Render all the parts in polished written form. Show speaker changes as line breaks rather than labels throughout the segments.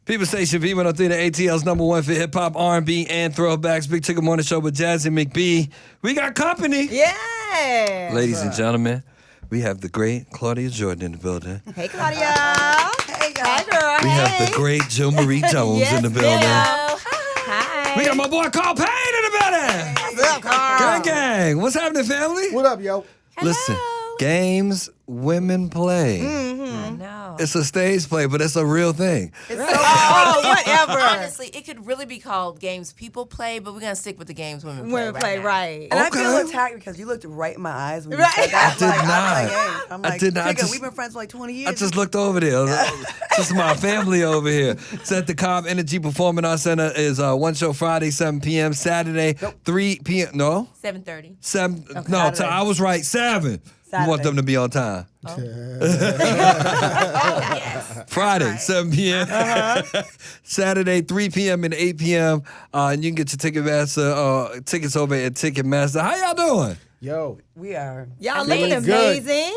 People Station V103, the ATL's number one for hip hop, R&B, and throwbacks. Big Tigger Morning Show with Jazzy Mcbee. We got company.
Yeah.
Ladies and gentlemen, we have the great Claudia Jordan in the building.
Hey, Claudia. Hey, girl.
We have the great Jill Marie Jones
Yes,
in the building.
ma'am. Hi.
We got my boy Carl Payne in the building.
What's up, Carl?
Gang. What's happening, family?
What up, yo?
Listen, games women play.
I know.
It's a stage play, but it's a real thing.
It's so whatever.
Honestly, it could really be called games people play, but we're going to stick with the games women play.
Women play,
now.
right.
And
Okay.
I feel attacked because you looked right in my eyes when you
Right.
said that.
I did
I'm
not.
like,
I did not. I
Tigger,
just-
we've been friends for like 20 years.
I just looked over there. This is my family over here. It's at the Cobb Energy Performing Arts Center. Is one show Friday, 7 p.m. Saturday, 3 p.m. No?
7:30.
7. No,
Saturday.
I was right. 7. You want
Saturday.
them to be on time.
Oh, yes.
Friday, 7 p.m. Saturday, 3 p.m. and 8 p.m. And you can get your tickets over at Ticketmaster. How y'all doing?
Yo,
We are.
Y'all
Feeling
looking
good.
amazing.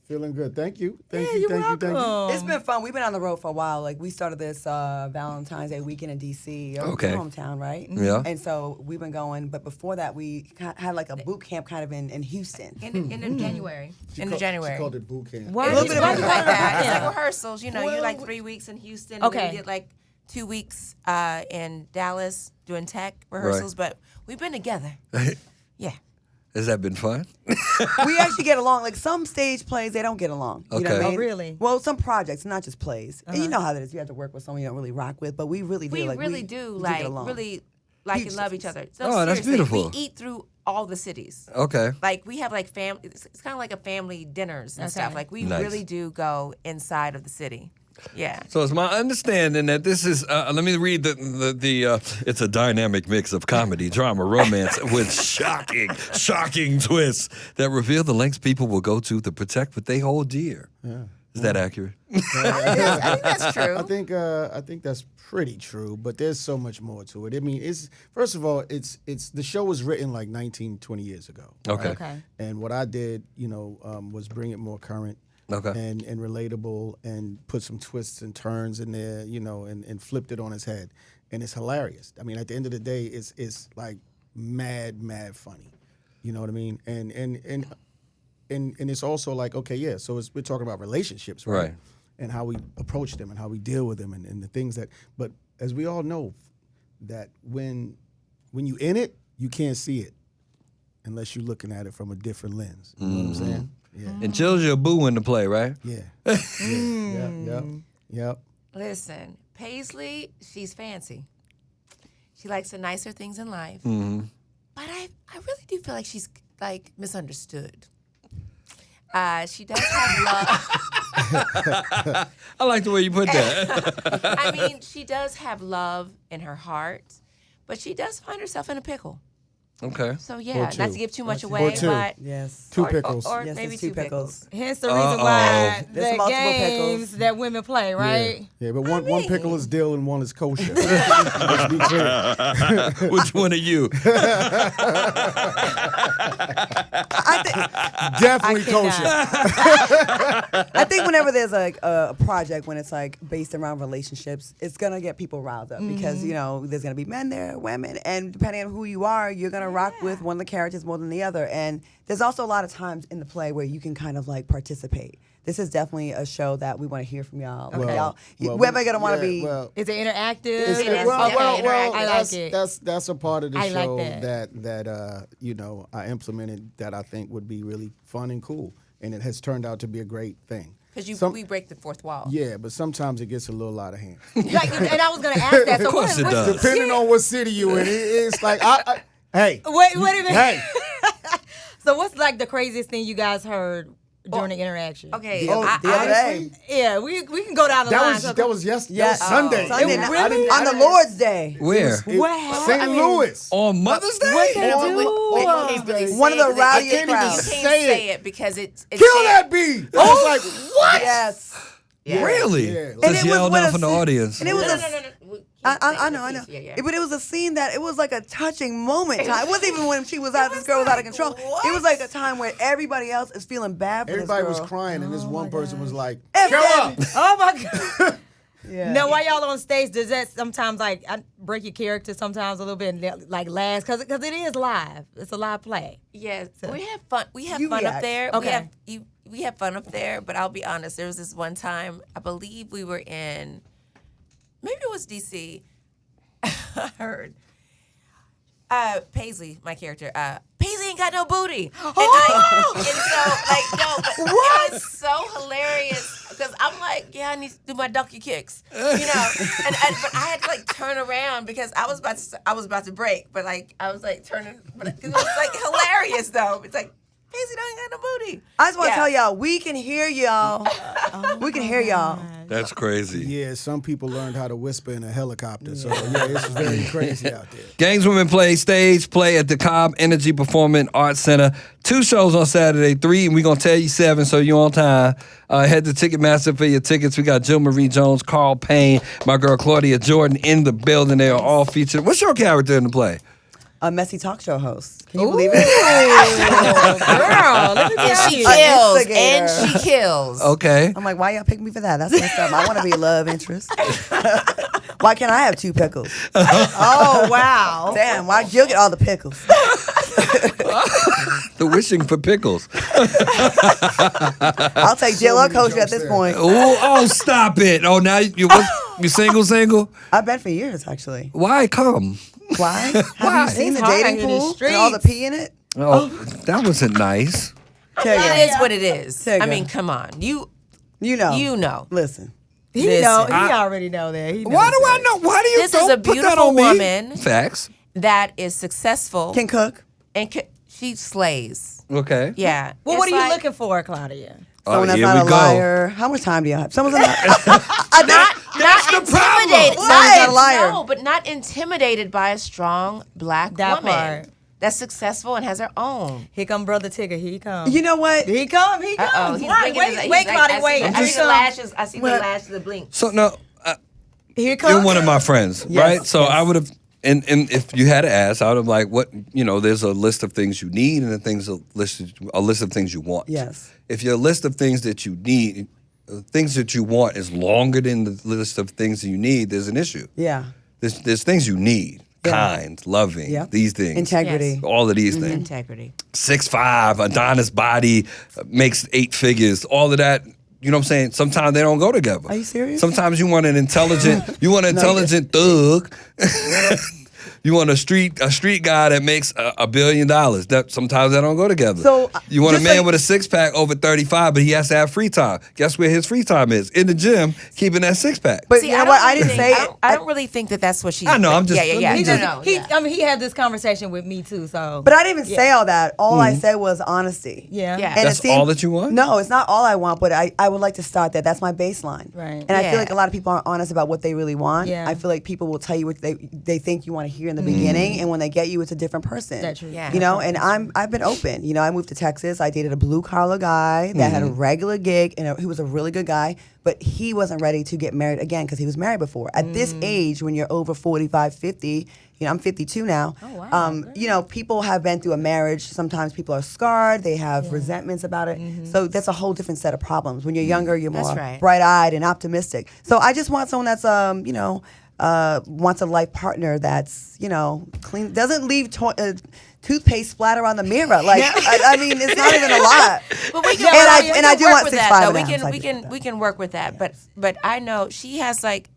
feeling good. Thank you. Thank
Yeah,
you.
you're
Thank you. Thank you.
welcome.
It's been fun. We've been on the road for a while. Like, we started this Valentine's Day weekend in D.C. Your
Okay.
hometown, right?
Yeah.
And so we've been going. But before that, we had like a boot camp kind of in Houston.
In January.
She
In
called-
January.
She called it boot camp.
Why
A little
you
bit of
why
it
you
like
call it
that. It's
camp?
like rehearsals. You know, you're like 3 weeks in Houston. And
Okay.
then we did like 2 weeks in Dallas doing tech rehearsals. But we've been together. Yeah.
Has that been fun?
We actually get along. Like, some stage plays, they don't get along. You know
Okay.
what I mean?
Oh, really?
Well, some projects, not just plays. And you know how that is. You have to work with someone you don't really rock with. But we really do.
We
Like,
really do
we
like
get along.
really like
Huge
and love each other. So
Oh, that's
seriously,
beautiful.
We eat through all the cities.
Okay.
Like we have like family. It's kind of like a family dinners and
Okay.
stuff. Like we
Nice.
really do go inside of the city. Yeah.
So it's my understanding that this is, let me read it's a dynamic mix of comedy, drama, romance with shocking twists that reveal the lengths people will go to protect what they hold dear.
Yeah.
Is that accurate?
I think that's true.
I think that's pretty true, but there's so much more to it. I mean, it's first of all, it's the show was written like 19, 20 years ago.
Okay.
Okay.
And what I did, was bring it more current.
Okay.
And relatable, and put some twists and turns in there, and flipped it on its head, and it's hilarious. I mean, at the end of the day, it's like mad funny, you know what I mean? And it's also like, okay, yeah. So we're talking about relationships, right?
Right.
And how we approach them and how we deal with them and the things that. But as we all know, that when you in it, you can't see it unless you're looking at it from a different lens. You know what I'm saying? Yeah.
And Jill's your boo in the play, right?
Yeah. Yep.
Listen, Paisley, she's fancy. She likes the nicer things in life.
Mm-hmm.
But I really do feel like she's like misunderstood. She does have love.
I like the way you put that.
I mean, she does have love in her heart, but she does find herself in a pickle.
Okay.
So
Or
yeah,
two.
not to give too much
Or
away,
two.
but
Yes.
Two pickles.
or
Yes,
maybe
it's
two pickles.
Hence the reason why
There's
the
multiple
games
pickles.
that women play, right?
Yeah, but one pickle is dill and one is kosher. Let's be clear.
Which one are you?
Definitely
I
kosher.
I think whenever there's like a project when it's like based around relationships, it's gonna get people riled up because there's gonna be men there, women, and depending on who you are, you're gonna rock with one of the characters more than the other. And there's also a lot of times in the play where you can kind of like participate. This is definitely a show that we want to hear from y'all. Like,
Well,
y'all,
well,
we're gonna want to
yeah,
be.
well,
Is it interactive?
It's-
Yes,
well,
yeah,
well,
interactive.
I
that's,
like it.
that's a part of the
I like
show
that.
I implemented that I think would be really fun and cool, and it has turned out to be a great thing.
Because we break the fourth wall.
Yeah, but sometimes it gets a little out of hand.
Like, and I was going to ask that. So
Of course it
what's-
does.
Depending on what city you in, it's like hey,
Wait a minute.
hey.
So what's like the craziest thing you guys heard during the interaction?
Okay.
Oh,
I-
the other
honestly-
day.
Yeah, we can go down the line.
That was yesterday.
Yeah.
That was Sunday.
Sunday
It
night.
really?
On the Lord's Day.
Where?
What
St.
happened?
Louis.
On Mother's Day?
What they
On-
do?
on-
You can't really say
One of the
it 'cause
rowdiest
you
can't even
crowds.
can't
say
say
it.
it because it's
Kill
said-
that bee. I was like, what?
Yes.
Yeah.
Really?
Yeah.
And
Just
it was
yell
when
down
a
from the
scene-
audience.
And it was
No,
a.
no, no, no.
I know.
Yeah.
But it was a scene that it was like a touching moment. It wasn't even when she was out. This girl was out of control.
what?
It was like a time where everybody else is feeling bad for
Everybody
this
was
girl.
crying, and this one person was like,
F
kill
that
her.
Oh my God.
Yeah.
Now, while y'all on stage, does that sometimes like break your character sometimes a little bit, and, like last because it is live. It's a live play.
Yeah, we have fun. We have
You
fun up
react.
there.
Okay.
We have fun up there. But I'll be honest. There was this one time. I believe we were in. Maybe it was DC. I heard. Paisley, my character. Paisley ain't got no booty. And it was so hilarious because I'm like, yeah, I need to do my donkey kicks, but I had to like turn around because I was about to break, but like I was like turning, but it was like hilarious though. It's like Paisley don't got no booty.
I just want to tell y'all, we can hear y'all. We can hear y'all.
That's crazy.
Yeah, some people learned how to whisper in a helicopter. So, yeah, it's very crazy out there.
Gangs Women Play stage play at the Cobb Energy Performing Arts Center. 2 shows on Saturday, 3, and we're going to tell you 7, so you're on time. Head to Ticketmaster for your tickets. We got Jill Marie Jones, Carl Payne, my girl Claudia Jordan in the building. They are all featured. What's your character in the play?
A messy talk show host. Can you believe it?
Girl, let me tell
She
you.
kills
instigator.
and she kills.
Okay.
I'm like, why y'all pick me for that? That's messed up. I want to be a love interest. Why can't I have 2 pickles?
Oh, wow.
Damn, why Jill get all the pickles?
The wishing for pickles.
I'll take Jill or Coach at this point.
Oh, stop it. Oh, now you single?
I've been for years, actually.
Why come?
Why? Have you seen
It's
the
hard out
dating
here in these
pool and all the pee in it?
Oh, that wasn't nice.
Tigger,
It is what it is.
Tigger.
I mean, come on. You
you know.
know.
Listen.
He
Listen.
know. He already know that. He
Why
knows
do I
that.
know? Why do you
This is
don't
a
put that
beautiful
on me?
woman.
Facts.
That is successful
Can cook.
and she slays.
Okay.
Yeah.
Well, what
It's
are you
like-
looking for, Claudia?
Someone that's
here
not
we
a
go.
liar. How much time do you have? Someone's not
That's the problem.
intimidated.
Someone's not a liar.
No, but not intimidated by a strong black
That
woman
part.
that's successful and has her own.
Here come Brother Tigger. Here he come.
You know what?
He come. He
Uh-oh,
comes.
he's
Wait,
blinking his-
wait,
he's
wait,
like,
Claudia,
I
wait.
see the
Here come.
lashes. I see the
What?
lashes that blink.
So no,
Here comes.
you're one of my friends,
Yes,
right? So
yes.
I would have, and if you had to ask, I would have like, what there's a list of things you need and a list of things you want.
Yes.
If your list of things that you need, things that you want is longer than the list of things that you need, there's an issue.
Yeah.
There's things you need,
Yeah.
kind, loving,
Yep.
these things,
Integrity.
Yes.
all of these things.
Integrity.
6'5", Adonis body, makes 8 figures, all of that. You know what I'm saying? Sometimes they don't go together.
Are you serious?
Sometimes you want an intelligent, thug. You want a street guy that makes $1 billion. That sometimes that don't go together.
So,
you want a
just
man
like-
with a 6-pack over 35, but he has to have free time. Guess where his free time is? In the gym, keeping that 6-pack.
But
See,
you know
don't
what? I
really
didn't
think-
say it.
I don't really think that that's what she.
I know, I'm just-
Yeah.
He
No,
just-
no.
He,
yeah.
I mean, he had this conversation with me too. So,
But I didn't even say all that. All I
Mm-hmm.
said was honesty.
yeah,
Yeah.
And
That's
it seemed-
all that you want?
No, it's not all I want, but I would like to start that. That's my baseline.
Right.
And I
Yeah.
feel like a lot of people aren't honest about what they really want.
Yeah.
I feel like people will tell you what they think you want to hear in the beginning, and when they get you, it's a different person.
That's true.
Yeah.
You know, and I've been open. You know, I moved to Texas. I dated a blue collar guy that had a regular gig, and he was a really good guy, but he wasn't ready to get married again because he was married before. At this age, when you're over 45, 50, you know, I'm 52 now.
Oh, wow.
You know, people have been through a marriage. Sometimes people are scarred. They have resentments about it. So that's a whole different set of problems. When you're younger, you're
That's
more
right.
bright-eyed and optimistic. So I just want someone that's, you know, wants a life partner that's, you know, clean, doesn't leave toothpaste splatter on the mirror. Like, I mean, it's not even a lot.
But we can,
And I do
work
want
with
6'5"
that, though.
and a half, so I
We
do
can
that.
we can work with that. But I know she has like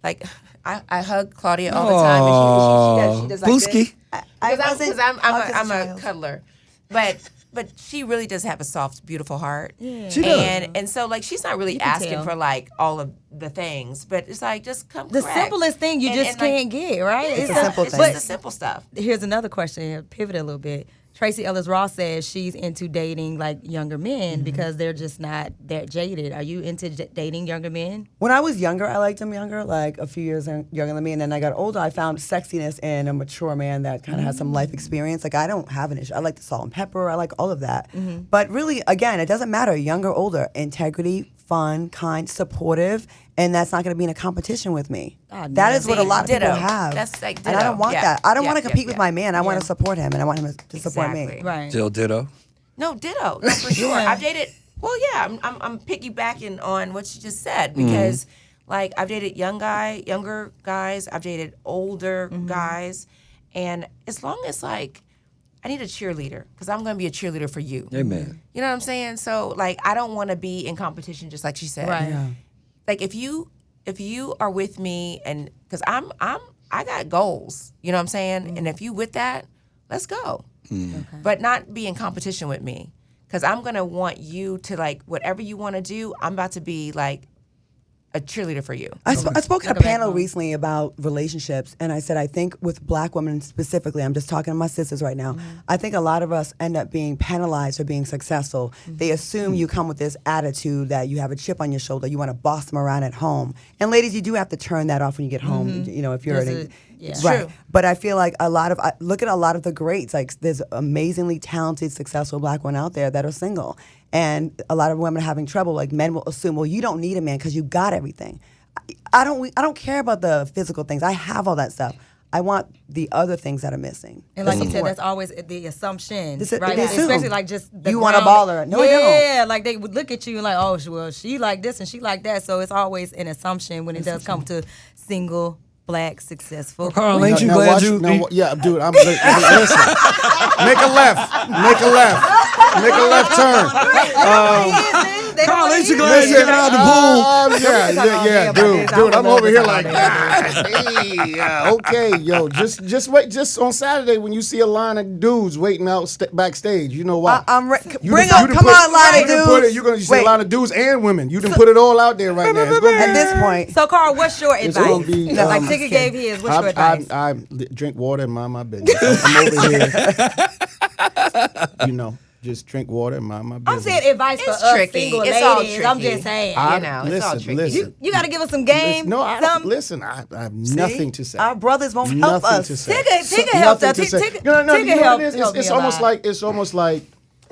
I hug Claudia all the time, and she does like
Booski.
this.
I
Because
wasn't-
I'm
I was
I'm a
child.
cuddler, but she really does have a soft, beautiful heart. Yeah.
She does.
And so like she's not really
You can
asking
tell.
for like all of the things, but it's like just come
the
correct.
simplest thing you
And-
just
and, like,
can't get right.
It's a
a-
simple
It's
thing.
just the simple stuff.
Here's another question. Pivot a little bit. Tracy Ellis Ross says she's into dating like younger men because they're just not that jaded. Are you into dating younger men?
When I was younger, I liked them younger, like a few years younger than me. And then I got older, I found sexiness in a mature man that kind of has some life experience. Like, I don't have an issue. I like the salt and pepper. I like all of that. But really, again, it doesn't matter, younger, older. Integrity, fun, kind, supportive. And that's not going to be in a competition with me. That is what a lot of
Ditto.
people have.
That's like
And I don't
ditto.
want
Yeah.
that. I don't
Yeah,
want to
yeah,
compete with
yeah.
my man. I want
Yeah.
to support him, and I want him to support me.
Exactly.
Right.
Jill Ditto.
No, ditto. No, for sure.
Yeah.
I've dated. Well, yeah, I'm piggybacking on what you just said because Like I've dated younger guys. I've dated older guys, and as long as like I need a cheerleader because I'm going to be a cheerleader for you.
Amen.
You know what I'm saying? So like I don't want to be in competition, just like she said.
Right. Yeah.
Like if you are with me, and because I got goals. You know what I'm saying? And if you with that, let's go. Okay. But not be in competition with me. Because I'm going to want you to, like, whatever you want to do, I'm about to be, like, a cheerleader for you.
I spoke at a panel recently about relationships, and I said, I think with black women specifically, I'm just talking to my sisters right now, I think a lot of us end up being penalized for being successful. They assume you come with this attitude that you have a chip on your shoulder, you want to boss them around at home. And ladies, you do have to turn that off when you get home, you know, if you're
It's
right.
true.
But I feel like look at a lot of the greats, like there's amazingly talented, successful black women out there that are single. And a lot of women are having trouble. Like men will assume, well, you don't need a man because you got everything. I don't care about the physical things. I have all that stuff. I want the other things that are missing.
And like you said, that's always the assumption,
They
right?
assume.
Especially like just the
You want a
ground-
baller. No, I don't.
Yeah, like they would look at you and like, oh, well, she like this and she like that. So it's always an assumption when it does come to single, black, successful.
Carl, ain't you
Now
glad
watch-
you?
now, yeah, dude. Listen. Make a left. Make a left turn.
Carl, ain't you glad you got out the pool?
Yeah, dude. I'm over here like, hey, okay, yo. Just wait. Just on Saturday when you see a line of dudes waiting out backstage, you know why?
I'm
You
bring
done-
up,
you done
come
put-
on, line of
you done put
dudes.
it- You're gonna see
Wait.
a line of dudes and women. You done put it all out there right now. It's gonna
At this point,
So, Carl, what's your
It's
advice?
gonna be,
like
um,
Tigger gave his. What's your advice?
I drink water and mind my business. I'm over here. You know, just drink water and mind my
I'm
business.
saying advice for
It's
us
tricky.
single
It's all
ladies. I'm
tricky.
just saying.
You know, it's all tricky.
Listen,
You got to give us some game.
no, I don't.
some-
Listen, I have nothing to say.
our brothers won't help
Nothing
us.
to say.
Tigger helped
Nothing
us.
to say.
Tigger-
No,
Tigger
you know what
helped-
it is?
helped
It's
me a
almost
lot.
like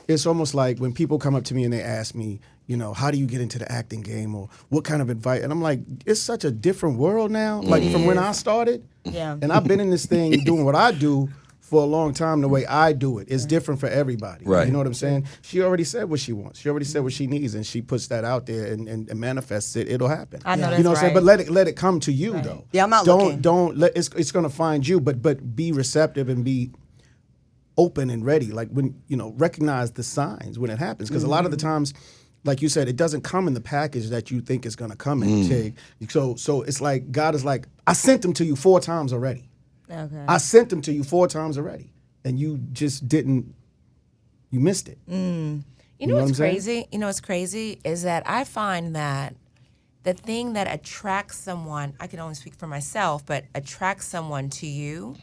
it's almost like when people come up to me and they ask me, you know, how do you get into the acting game or what kind of advice? And I'm like, it's such a different world now. Like from when I started.
Yeah.
And I've been in this thing doing what I do for a long time. The way I do it, it's different for everybody.
Right.
You know what I'm saying? She already said what she wants. She already said what she needs, and she puts that out there and manifests it. It'll happen.
I know
You
that's
know what I'm saying?
right.
But let it come to you though.
Yeah, I'm not looking.
Don't let it's gonna find you. But be receptive and be open and ready. Like when recognize the signs when it happens, because a lot of the times. Like you said, it doesn't come in the package that you think it's gonna come in, Tig. So it's like God is like, I sent them to you 4 times already.
Okay.
I sent them to you 4 times already, and you just didn't. You missed it.
You know
know what I'm
what's
saying?
crazy? You know what's crazy is that I find that the thing that attracts someone, I can only speak for myself, but attracts someone to you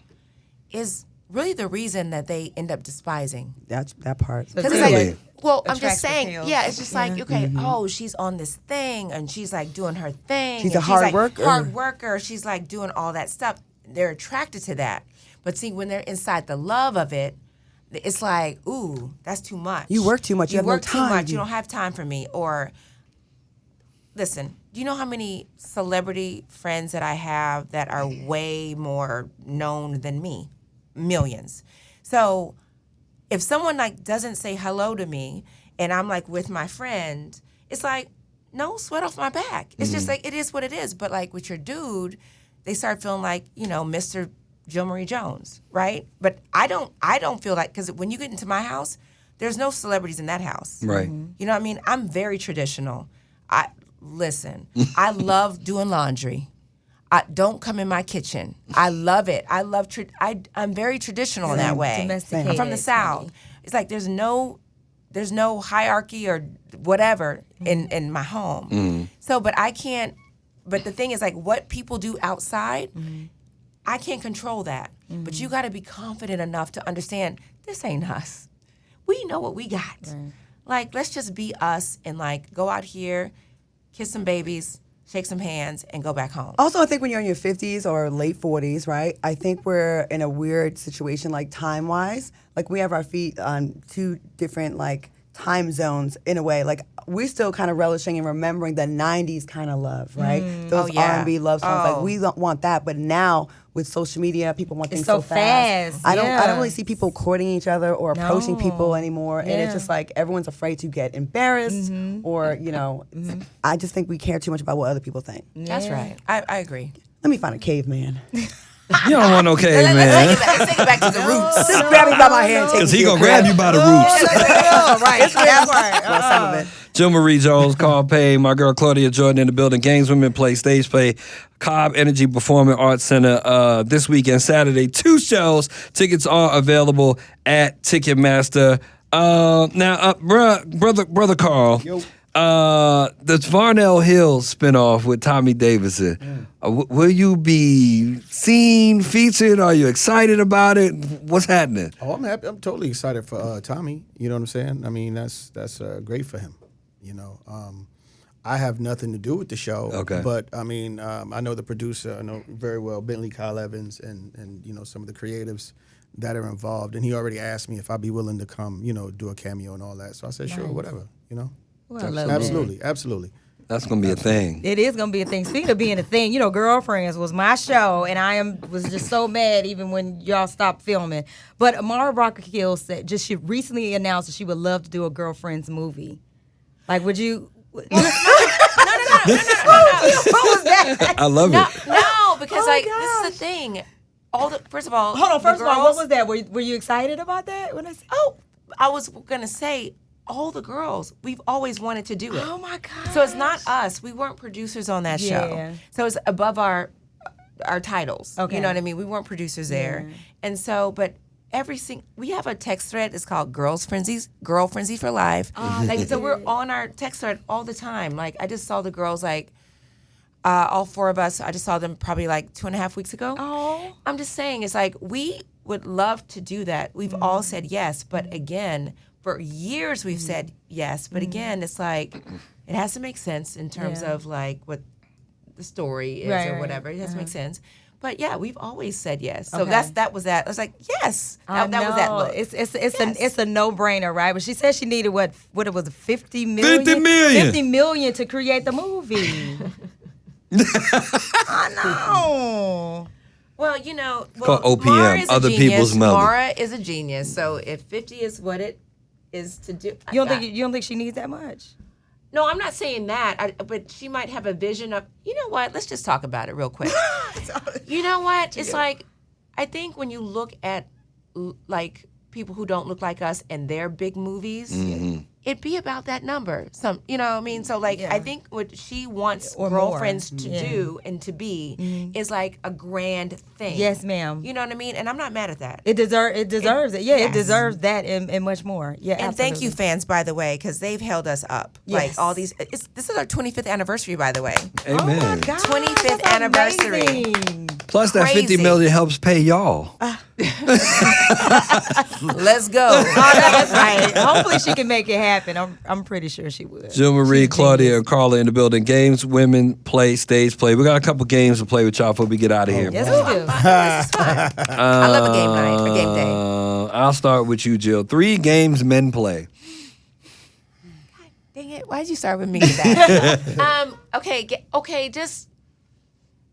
is really the reason that they end up despising.
That's that part.
Because
Really?
it's like, well, I'm
Attracts
just saying,
appeal.
yeah, it's just like, okay, oh, she's on this thing and she's like doing her thing.
She's
and
a hard
like,
worker.
Hard worker. She's like doing all that stuff. They're attracted to that. But see, when they're inside the love of it, it's like, ooh, that's too much.
You work too much. You have no
work
time.
too much. You don't have time for me. Or, listen, do you know how many celebrity friends that I have that are way more known than me? Millions. So if someone like doesn't say hello to me and I'm like with my friend, it's like, no sweat off my back. It's just like, it is what it is. But like with your dude, they start feeling like, Mr. Jill Marie Jones, right? But I don't feel like, because when you get into my house, there's no celebrities in that house.
Right.
You know what I mean? I'm very traditional. Listen, I love doing laundry. Don't come in my kitchen. I love it. I'm very traditional in that way.
Domesticated,
I'm from the South.
honey.
It's like there's no hierarchy or whatever in my home. So, but I can't. But the thing is, like, what people do outside, I can't control that. But you got to be confident enough to understand this ain't us. We know what we got.
Right.
Like, let's just be us and like go out here, kiss some babies, shake some hands, and go back home.
Also, I think when you're in your 50s or late 40s, right? I think we're in a weird situation, like time-wise. Like we have our feet on 2 different like time zones in a way. Like we're still kind of relishing and remembering the 90s kind of love, right? Those
Oh, yeah.
R&B love songs.
Oh.
Like we don't want that, but now with social media, people want
It's
things
so
so fast.
fast,
I don't
yeah.
really see people courting each other or approaching people anymore. And it's
Yeah.
just like everyone's afraid to get embarrassed or, I just think we care too much about what other people think.
That's right. I agree.
Let me find a caveman.
You don't want no caveman.
Let's take it back to the roots.
Just grab me by my hand and take me
Because
to
he
your
going to grab
crib.
you by the roots.
right. That's right.
Well, some of it.
Jill Marie Jones, Carl Payne, my girl Claudia Jordan in the building. Games, Women Play, Stage Play, Cobb Energy Performing Arts Center this weekend, Saturday. 2 shows. Tickets are available at Ticketmaster. Now, brother Carl, the Varnell Hills spinoff with Tommy Davidson. Will you be seen, featured? Are you excited about it? What's happening?
Oh, I'm happy. I'm totally excited for Tommy. You know what I'm saying? I mean, that's great for him. You know, I have nothing to do with the show.
Okay.
But I mean, I know the producer. I know very well Bentley Kyle Evans and some of the creatives that are involved. And he already asked me if I'd be willing to come, do a cameo and all that. So I said, sure, whatever.
Well, I love that.
Absolutely.
That's going to be a thing.
It is gonna be a thing. Speaking of being a thing, Girlfriends was my show, and was just so mad even when y'all stopped filming. But Amara Brockerkill said she recently announced that she would love to do a Girlfriends movie. Like, would you?
No.
What was that?
I love
No,
it.
no, because
Oh,
this is the thing. First of all,
Hold on. First
the
of all, what
girls-
was that? Were you excited about that? When I said,
I was gonna say all the girls. We've always wanted to do it.
oh my god.
So it's not us. We weren't producers on that
Yeah.
show. So it's above our titles.
Okay.
You know what I mean? We weren't producers there. And so, but we have a text thread. It's called Girl Frenzy for Life. So we're on our text thread all the time. Like I just saw the girls all 4 of us. I just saw them probably 2.5 weeks ago.
Oh.
I'm just saying, it's like we would love to do that. We've all said yes, but again, for years we've said yes, but again, it's like it has to make sense in terms of what the story is
Right,
or whatever. It has to make sense. But yeah, we've always said yes. So
Okay.
that was that. I was like, yes.
I
That was that
know.
look.
It's a no-brainer, right? But she said she needed what it was, 50 million?
50 million.
50 million to create the movie. I know.
Well,
called OPM,
Mara is a
Other
genius.
People's Melody.
Mara is a genius. So if 50 is what it is to do,
You don't think she needs that much?
No, I'm not saying that. But she might have a vision of, you know what? Let's just talk about it real quick. You know what? It's like, I think when you look at people who don't look like us and their big movies, it'd be about that number. You know what I mean? So I think what she wants
Or more.
girlfriends to do and to be is like a grand thing.
Yes, ma'am.
You know what I mean? And I'm not mad at that.
It deserves it. Yeah,
Yes.
it deserves that and much more. Yeah,
And thank you, fans, by the way, because they've held us up.
Yes.
All these. This is our 25th anniversary, by the way.
Oh my
Amen.
God,
25th
that's
anniversary.
amazing.
Plus, that 50
Crazy.
million helps pay y'all.
Let's go.
Oh, that's right. Hopefully she can make it happen. I'm pretty sure she would.
Jill Marie, Claudia, and Carla in the building. Games, Women Play, Stage Play. We got a couple games to play with y'all before we get out of here.
Yes, we do.
This is fun. I love a game night, a game day.
I'll start with you, Jill. 3 games men play.
Dang it! Why did you start with me with that? Okay. Just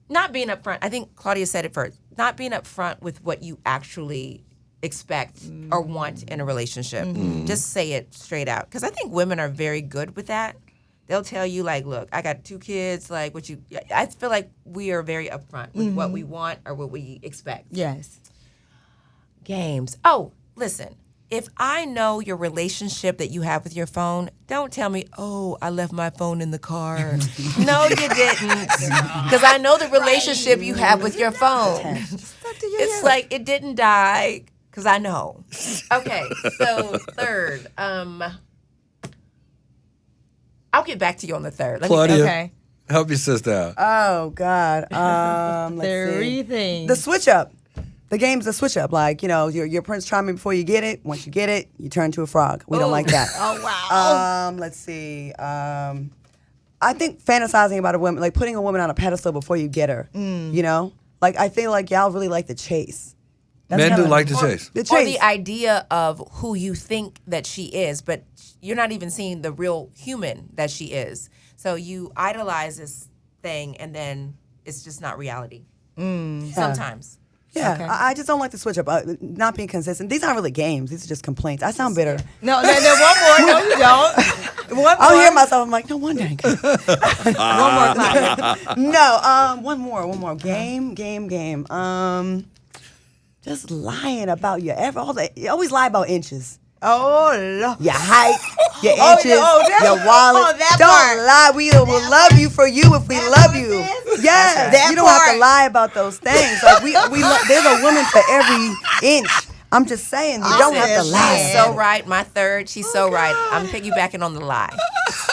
not being upfront. I think Claudia said it first. Not being upfront with what you actually expect or want in a relationship. Just say it straight out. Because I think women are very good with that. They'll tell you look, I got 2 kids. I feel like we are very upfront with what we want or what we expect.
Yes.
Games. Oh, listen. If I know your relationship that you have with your phone, don't tell me, oh, I left my phone in the car. No, you didn't. Because I know the relationship you have with your phone. It's like it didn't die because I know. Okay, so third. I'll get back to you on the third. Let me
Claudia,
think.
Okay.
help your sister out.
Oh God. Let's
Three
see.
things.
The switch up. The game's a switch up. Your Prince Charming before you get it. Once you get it, you turn to a frog. We don't like that.
Oh wow.
Let's see. I think fantasizing about a woman, putting a woman on a pedestal before you get her. I feel like y'all really like the chase. That's
Men do
kinda-
like to chase.
The
Or
chase.
the idea of who you think that she is, but you're not even seeing the real human that she is. So you idolize this thing, and then it's just not reality. Sometimes.
Yeah,
Okay.
I just don't like to switch up. Not being consistent. These aren't really games. These are just complaints. I sound bitter.
No, one more. No, you don't. One more.
I'll hear myself. I'm like, no one dang.
One more, Claudia.
No, one more. Game. Just lying about you always lie about inches.
Oh, Lord.
Your height, your
Oh,
inches,
that-
your wallet.
oh, that
Don't
part.
lie. We will love you for you if we love you. Yes,
That
you don't have to
part.
lie about those things. Like there's a woman for every inch. I'm just saying, you don't have to
Listen,
lie.
She's so right. My third, she's so right. I'm piggybacking on the lie.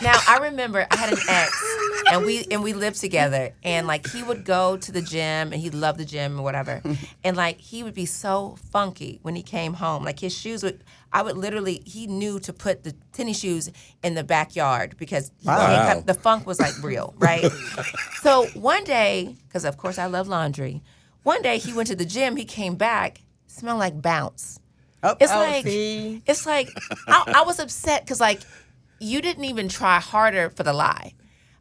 Now I remember I had an ex, and we lived together, and like he would go to the gym, and he loved the gym or whatever, and like he would be so funky when he came home. Like his shoes he knew to put the tennis shoes in the backyard because
Wow.
the funk was like real, right? So one day, because of course I love laundry, one day he went to the gym, he came back, smelled like bounce. It's
see.
like I was upset because like you didn't even try harder for the lie.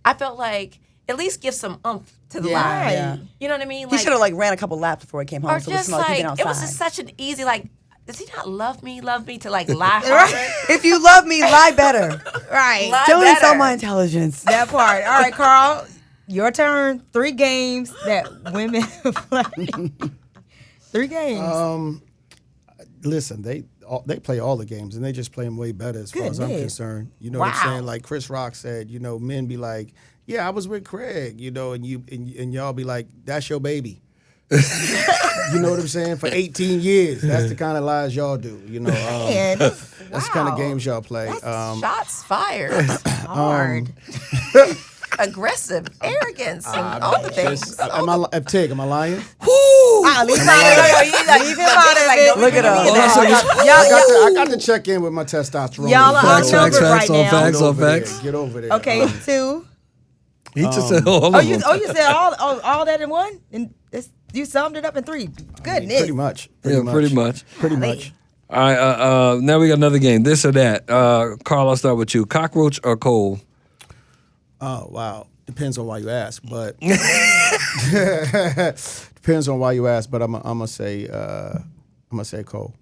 I felt like at least give some oomph to the lie.
yeah.
You know what I mean?
He should have ran a couple laps before he came home.
or
So
just
it smelled like he'd been
like
outside.
it was just such an easy like. Does he not love me to like lie harder?
If you love me, lie better.
Right.
Lie
Don't
better.
insult my intelligence.
That part. All right, Carl, your turn. 3 games that women play. 3 games.
Listen, they play all the games, and they just play them way better as far as I'm
Goodness.
concerned. You know what I'm
Wow.
saying? Like Chris Rock said, men be like, "Yeah, I was with Craig," and y'all be like, "That's your baby." You know what I'm saying? For 18 years, that's the kind of lies y'all do.
Man,
That's the kind of
wow.
games y'all play.
Shots fired.
Hard.
Aggressive, arrogance, and all the things.
Tig, am I lying?
Leave him out of it. Leave him out of it.
Look at us.
I got to check in with my testosterone.
Y'all are
Facts,
outnumbered
facts,
right now.
facts,
Get over there.
facts.
Get over there.
Okay, 2.
He just said all
Oh,
of
you
them.
said all that in one? And you summed it up in 3. Goodness.
Pretty much.
Pretty much.
Pretty much.
All right, now we got another game. This or that. Carl, I'll start with you. Cockroach or coal?
Oh, wow. Depends on why you ask, but depends on why you ask. But I'm gonna say Cole.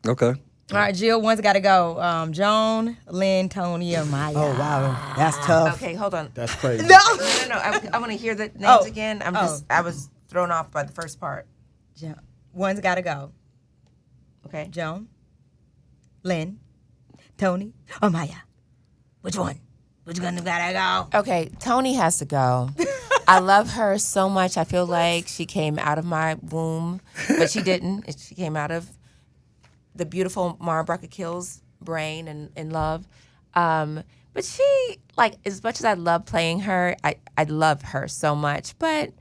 Okay.
All right, Jill, one's got to go. Joan, Lynn, Tony, or Maya.
Oh, wow. That's tough.
Okay, hold on.
That's crazy.
No.
No. I want to hear the names
Oh.
again.
Oh.
I was thrown off by the first part.
One's got to go.
Okay.
Joan, Lynn, Tony, or Maya. Which one? Which one gotta go?
Okay, Tony has to go. I love her so much. I feel like she came out of my womb, but she didn't. She came out of the beautiful Mara Brockett Kills brain and love. But she, like, as much as I love playing her, I love her so much. But,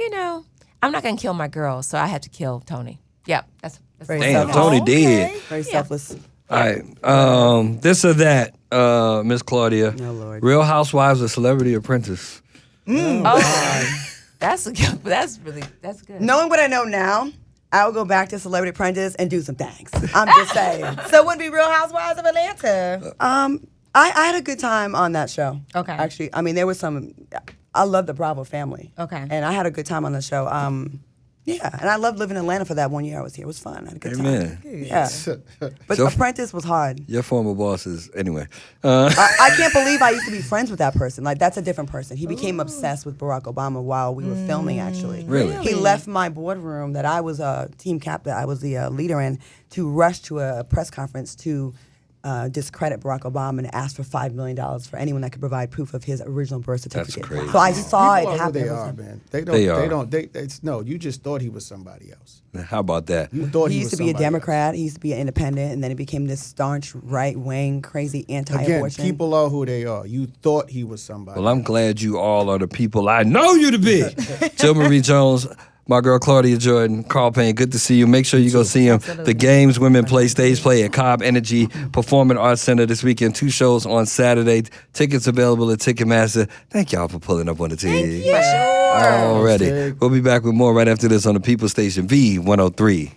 I'm not going to kill my girl, so I have to kill Tony. Yep, that's
Very
Damn,
selfless.
Tony did.
Very selfless.
All right. This or that, Miss Claudia.
Oh, Lord.
Real Housewives or Celebrity Apprentice?
Oh, that's good.
Knowing what I know now, I will go back to Celebrity Apprentice and do some things. I'm just saying.
So it wouldn't be Real Housewives of Atlanta.
I had a good time on that show.
Okay.
Actually, I mean, there was some. I love the Bravo family.
Okay.
And I had a good time on the show. Yeah, and I loved living in Atlanta for that 1 year I was here. It was fun. I had a good
Amen.
time. Yeah. But
So-
Apprentice was hard.
Your former bosses. Anyway.
I can't believe I used to be friends with that person. Like, that's a different person. He became obsessed with Barack Obama while we were filming, actually.
Really?
He left my boardroom that I was a team captain, I was the leader in, to rush to a press conference to discredit Barack Obama and ask for $5 million for anyone that could provide proof of his original birth certificate.
crazy.
So I saw
People
it
are who
happen.
they are, man.
They are.
No, you just thought he was somebody else.
How about that?
You thought
He
he
used
was
to be a
somebody
Democrat. He used to be an independent, and then he became this staunch right-wing, crazy
else. Again,
anti-abortion.
people are who they are. You thought he was somebody.
Well, I'm glad you all are the people I know you to be. Jill Marie Jones, my girl Claudia Jordan, Carl Payne, good to see you. Make sure you go see him. The Games Women Play Stage Play at Cobb Energy Performing Arts Center this weekend. 2 shows on Saturday. Tickets available at Ticketmaster. Thank y'all for pulling up on the team.
For sure.
Already. We'll be back with more right after this on the People Station V103.